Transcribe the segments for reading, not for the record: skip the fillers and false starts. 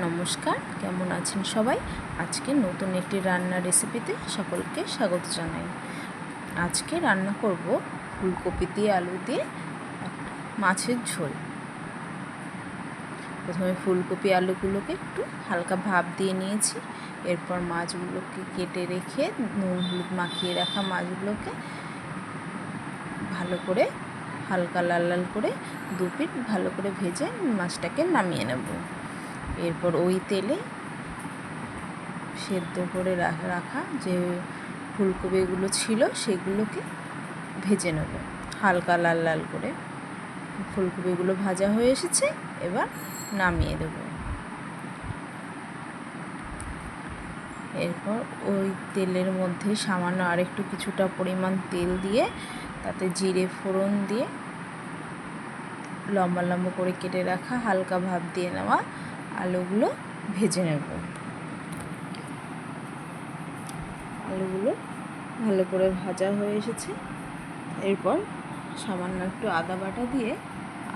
নমস্কার, কেমন আছেন সবাই? আজকে নতুন একটি রান্নার রেসিপিতে সকলকে স্বাগত জানাই। আজকে রান্না করব ফুলকপি দিয়ে আলু দিয়ে একটা মাছের ঝোল। প্রথমে ফুলকপি আলুগুলোকে একটু হালকা ভাপ দিয়ে নিয়েছি। এরপর মাছগুলোকে কেটে রেখে নুন হলুদ মাখিয়ে রাখা মাছগুলোকে ভালো করে হালকা লাল লাল করে দু পিঠ ভালো করে ভেজে মাছটাকে নামিয়ে নেব। এরপর ওই তেলে সেদ্ধ করে রাখা যে ফুলকপিগুলো ছিল সেগুলোকে ভেজে নেব হালকা লাল লাল করে। ফুলকপিগুলো ভাজা হয়ে এসেছে, এবার নামিয়ে দেব। এরপর ওই তেলের মধ্যে সামান্য আরেকটু কিছুটা পরিমাণ তেল দিয়ে তাতে জিরে ফোড়ন দিয়ে লম্বা লম্বা করে কেটে রাখা হালকা ভাপ দিয়ে নেওয়া আলুগুলো ভেজে নেব। আলুগুলো ভালো করে ভাজা হয়ে এসেছে। এরপর সামান্য একটু আদা বাটা দিয়ে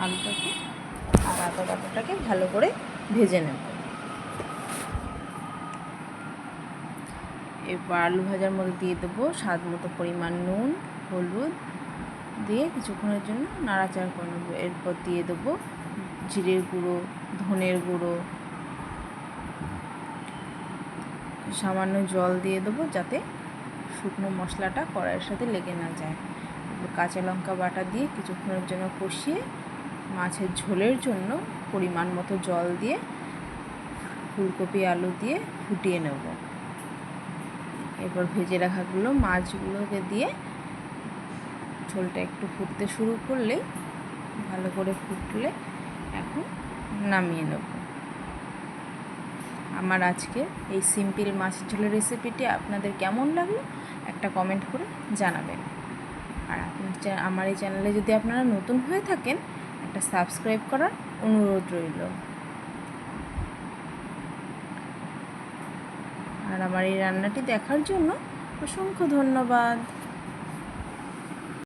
আদা বাটাটাকে ভালো করে ভেজে নেব। এরপর আলু ভাজার মধ্যে দিয়ে দেবো স্বাদ মতো পরিমাণ নুন হলুদ দিয়ে কিছুক্ষণের জন্য নাড়াচাড়া করে নেব। এরপর দিয়ে দেবো জিরের গুঁড়ো, ধনের গুঁড়ো, সামান্য জল দিয়ে দেবো যাতে শুকনো মশলাটা কড়াইয়ের সাথে লেগে না যায়। কাঁচা লঙ্কা বাটা দিয়ে কিছুক্ষণের জন্য কষিয়ে মাছের ঝোলের জন্য পরিমাণ মতো জল দিয়ে ফুলকপি আলু দিয়ে ফুটিয়ে নেব। এরপর ভেজে রাখাগুলো মাছগুলোকে দিয়ে ঝোলটা একটু ফুটতে শুরু করলেই ভালো করে ফুটলে এখন নামিয়ে নেব। আমার আজকে এই সিম্পল মাছের ঝোলের রেসিপিটি আপনাদের কেমন লাগলো একটা কমেন্ট করে জানাবেন। আর আমার এই চ্যানেলে যদি আপনারা নতুন হয়ে থাকেন একটা সাবস্ক্রাইব করার অনুরোধ রইল। আর আমার এই রান্নাটি দেখার জন্য অসংখ্য ধন্যবাদ।